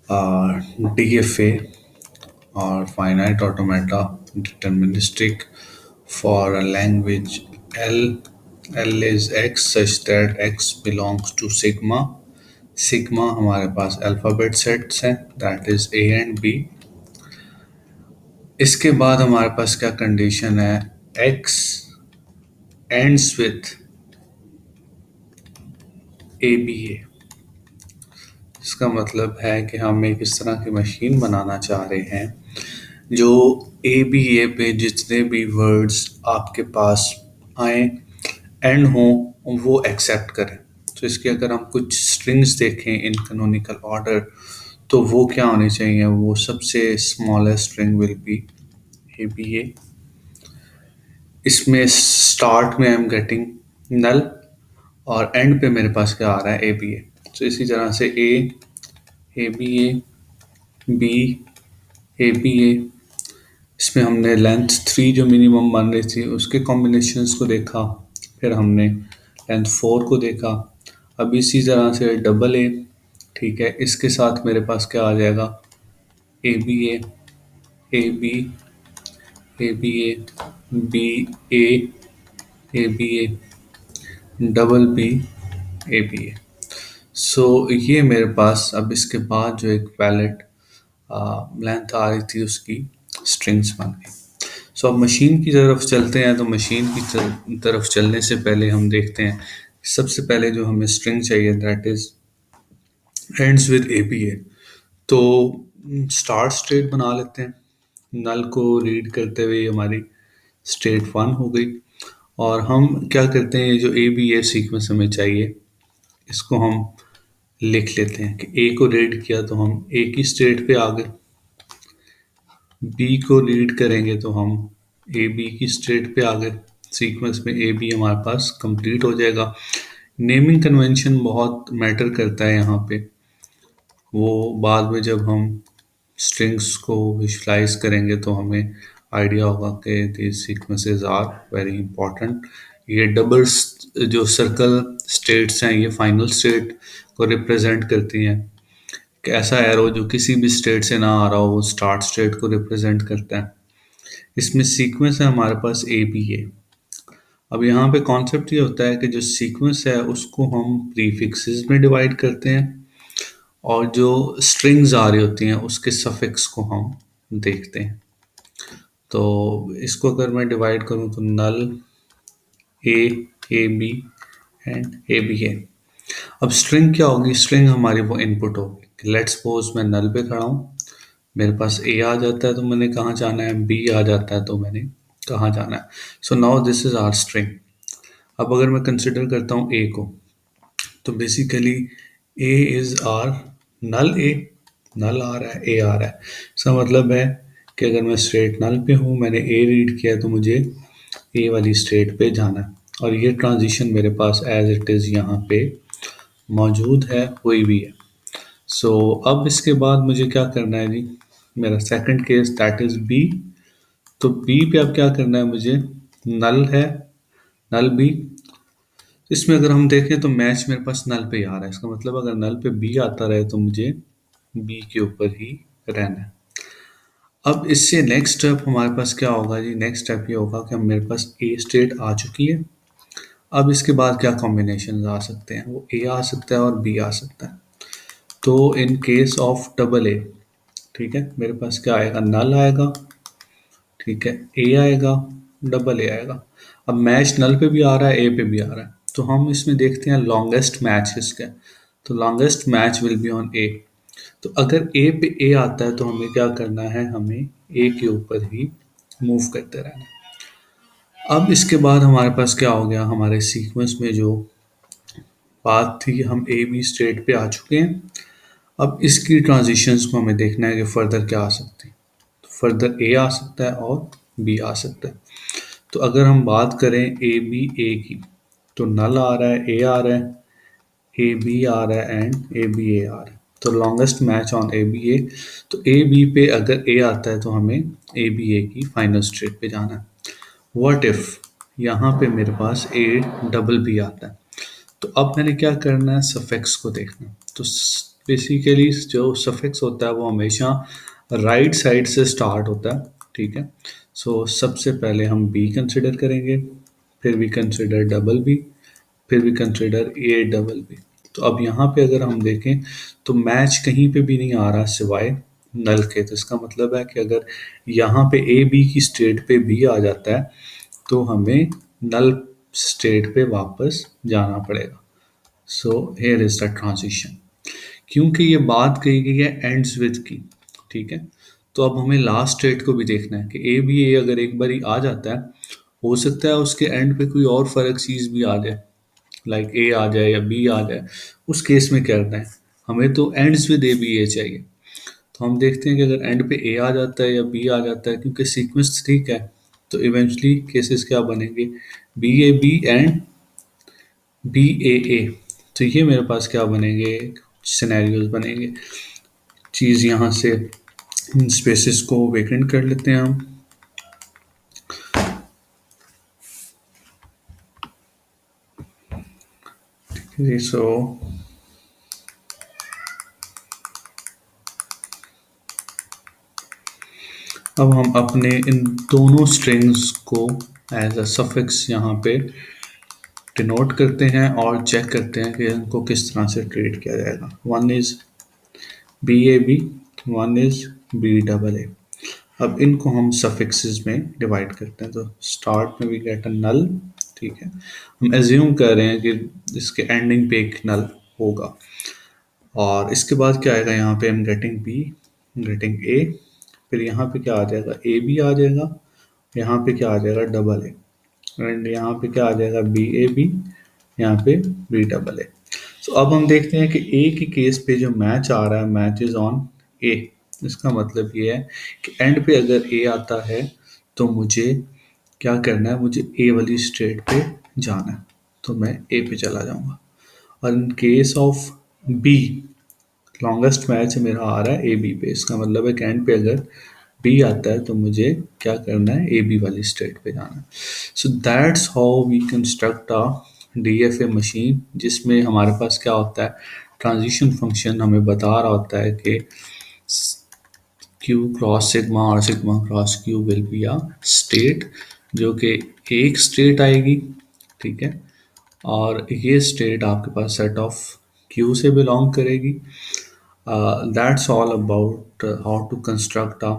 DFA or finite automata deterministic for a language L. L is x such that x belongs to sigma. Sigma हमारे पास alphabet sets हैं, that is A and B. इसके बाद हमारे पास क्या condition है, X ends with A B A. इसका मतलब है कि हम एक इस तरह की मशीन बनाना चाह रहे हैं जो ए बी ए पे जितने भी वर्ड्स आपके पास आए एंड हो वो एक्सेप्ट करें। तो इसके अगर हम कुछ स्ट्रिंग्स देखें इन कैनोनिकल ऑर्डर, तो वो क्या होनी चाहिए, वो सबसे smallest string will be A B A. इसमें स्टार्ट में आई एम गेटिंग नल और एंड पे मेरे पास क्या आ रहा है, ए बी ए। तो इसी तरह से A B A, B, A B A. इसमें हमने लेंथ 3 जो मिनिमम मान रही थी उसके कॉम्बिनेशंस को देखा, फिर हमने लेंथ 4 को देखा। अब इसी तरह से डबल ए, ठीक है, इसके साथ मेरे पास क्या आ जाएगा, A B A, A B, A B A, B A B A, double B, A B A. So ये मेरे पास अब इसके बाद जो एक वैलिड लेंथ आ रही थी उसकी स्ट्रिंग्स बन गई। सो अब मशीन की तरफ चलते हैं। तो मशीन की तरफ चलने से पहले हम देखते हैं, सबसे पहले जो हमें स्ट्रिंग चाहिए that is ends with A B A. तो स्टार्ट स्टेट बना लेते हैं। नल को रीड करते हुए हमारी स्टेट 1 हो गई। और हम क्या करते हैं, ये जो ए बी ए सीक्वेंस हमें चाहिए इसको हम लिख लेते हैं कि ए को रीड किया तो हम ए की स्टेट पे आ गए, बी को रीड करेंगे तो हम ए बी की स्टेट पे आ गए। सीक्वेंस में ए बी हमारे पास कंप्लीट हो जाएगा। नेमिंग कन्वेंशन बहुत मैटर करता है यहाँ पे, वो बाद में जब हम स्ट्रिंग्स को विजुलाइज करेंगे तो हमें आइडिया होगा कि this sequences are very important. ये डबल जो सर्कल स्टेट्स हैं ये फाइनल स्टेट को रिप्रेजेंट करती हैं, कि ऐसा एरो जो किसी भी स्टेट से ना आ रहा हो वो स्टार्ट स्टेट को रिप्रेजेंट करता है। इसमें सीक्वेंस है हमारे पास ए बी ए। अब यहाँ पे कॉन्सेप्ट ये होता है कि जो सीक्वेंस है उसको हम प्रीफिक्सेस में डिवाइड करते हैं और जो स्ट्रिंग्स आ रही होती हैं उसके सफिक्स को हम देखते हैं। तो इसको अगर मैं डिवाइड करूँ तो null A, A B and A B A. अब स्ट्रिंग क्या होगी, स्ट्रिंग हमारी वो इनपुट होगी। लेट्स सपोज मैं नल पे खड़ा हूँ, मेरे पास ए आ जाता है तो मैंने कहाँ जाना है, बी आ जाता है तो मैंने कहाँ जाना है। So now this is our string. अब अगर मैं कंसिडर करता हूँ ए को, तो basically A is or null A, null आ रहा है, ए आ रहा है। इसका मतलब है कि अगर मैं स्ट्रेट नल पे हूँ, मैंने ए रीड किया तो मुझे ए वाली स्टेट पे जाना है। और ये ट्रांजिशन मेरे पास एज इट इज़ यहाँ पे मौजूद है, हुई भी है। सो अब इसके बाद मुझे क्या करना है जी, मेरा second case that is B. तो बी पे अब क्या करना है मुझे, नल है, नल बी। इसमें अगर हम देखें तो मैच मेरे पास नल पे ही आ रहा है। इसका मतलब अगर नल पे बी आता रहे तो मुझे बी के ऊपर ही रहना है। अब इससे नेक्स्ट स्टेप हमारे पास क्या होगा जी, नेक्स्ट स्टेप ये होगा कि हम मेरे पास ए स्टेट आ चुकी है। अब इसके बाद क्या कॉम्बिनेशन आ सकते हैं, वो ए आ सकता है और बी आ सकता है। तो इन केस ऑफ डबल ए, ठीक है, मेरे पास क्या आएगा, नल आएगा, ठीक है, ए आएगा, डबल ए आएगा। अब मैच नल पे भी आ रहा है, ए पे भी आ रहा है, तो हम इसमें देखते हैं लॉन्गेस्ट मैच किसका है। तो longest match will be on A. तो अगर ए पे ए आता है तो हमें क्या करना है, हमें ए के ऊपर ही मूव करते रहना है। अब इसके बाद हमारे पास क्या हो गया, हमारे सीक्वेंस में जो बात थी, हम ए बी स्टेट पे आ चुके हैं। अब इसकी ट्रांजिशंस को हमें देखना है कि फर्दर क्या आ सकती है। तो फर्दर ए आ सकता है और बी आ सकता है। तो अगर हम बात करें ए बी ए की, तो नल आ रहा है, ए आ रहा है, ए बी आ रहा है एंड ए बी ए आ रहा है। तो longest match on A B A. तो ए बी पे अगर ए आता है तो हमें ए बी ए की फाइनल स्टेट पे जाना है। व्हाट इफ यहाँ पे मेरे पास ए डबल बी आता है, तो अब मैंने क्या करना है, सफिक्स को देखना। तो बेसिकली जो सफिक्स होता है वो हमेशा राइट साइड से स्टार्ट होता है, ठीक है। सो सबसे पहले हम बी कंसिडर करेंगे, फिर वी कंसिडर डबल बी, फिर we consider A double B. तो अब यहाँ पे अगर हम देखें तो मैच कहीं पे भी नहीं आ रहा सिवाय नल के। तो इसका मतलब है कि अगर यहाँ पे ए बी की स्टेट पे बी आ जाता है तो हमें नल स्टेट पे वापस जाना पड़ेगा। So here is the transition. क्योंकि ये बात कही गई है एंड्स विद की, ठीक है। तो अब हमें लास्ट स्टेट को भी देखना है कि ए बी ए अगर एक बारी आ जाता है, हो सकता है उसके एंड पे कोई और फर्क चीज़ भी आ जाए, लाइक ए आ जाए या बी आ जाए। उस केस में क्या करना है, हमें तो एंड्स विद ए बी ए चाहिए। तो हम देखते हैं कि अगर एंड पे ए आ जाता है या बी आ जाता है, क्योंकि सीक्वेंस ठीक है, तो इवेंचुअली केसेस क्या बनेंगे, B A B and B A A. तो ये मेरे पास क्या बनेंगे, सिनेरियोज बनेंगे। चीज़ यहाँ से इन स्पेसेस को वेकेंट कर लेते हैं हम। जी सो अब हम अपने इन दोनों स्ट्रिंग्स को एज अ सफिक्स यहाँ पे डिनोट करते हैं और चेक करते हैं कि इनको किस तरह से ट्रीट किया जाएगा। One is B A B, one is B double A. अब इनको हम सफिक्सेस में डिवाइड करते हैं। तो स्टार्ट में वी गेट अ नल, ठीक है। हम एज्यूम कर रहे हैं कि इसके एंडिंग पे एक नल होगा। और इसके बाद क्या आएगा, यहाँ पे हम गेटिंग बी, गेटिंग ए, फिर यहाँ पे क्या आ जाएगा, ए बी आ जाएगा, यहाँ पे क्या आ जाएगा, डबल ए, एंड यहाँ पे क्या आ जाएगा, बी ए बी, यहाँ पे बी डबल ए। तो अब हम देखते हैं कि ए के केस पे जो मैच आ रहा है, मैच इज ऑन ए। इसका मतलब ये है कि एंड पे अगर ए आता है तो मुझे क्या करना है, मुझे ए वाली स्ट्रेट पे जाना है, तो मैं ए पे चला जाऊंगा। और in case of B, longest match मेरा आ रहा है ए बी पे। इसका मतलब है कि एंड पे अगर बी आता है तो मुझे क्या करना है, ए बी वाली स्टेट पे जाना है। So that's how we construct a D F A machine, जिसमें हमारे पास क्या होता है, ट्रांजिशन फंक्शन हमें बता रहा होता है कि क्यू क्रॉस सिग्मा और sigma cross Q will be a state, जो कि एक स्टेट आएगी, ठीक है। और ये स्टेट आपके पास सेट ऑफ क्यू से बिलोंग करेगी। That's all about how to construct a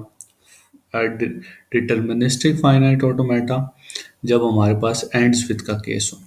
deterministic finite automata जब हमारे पास ends with का केस हो।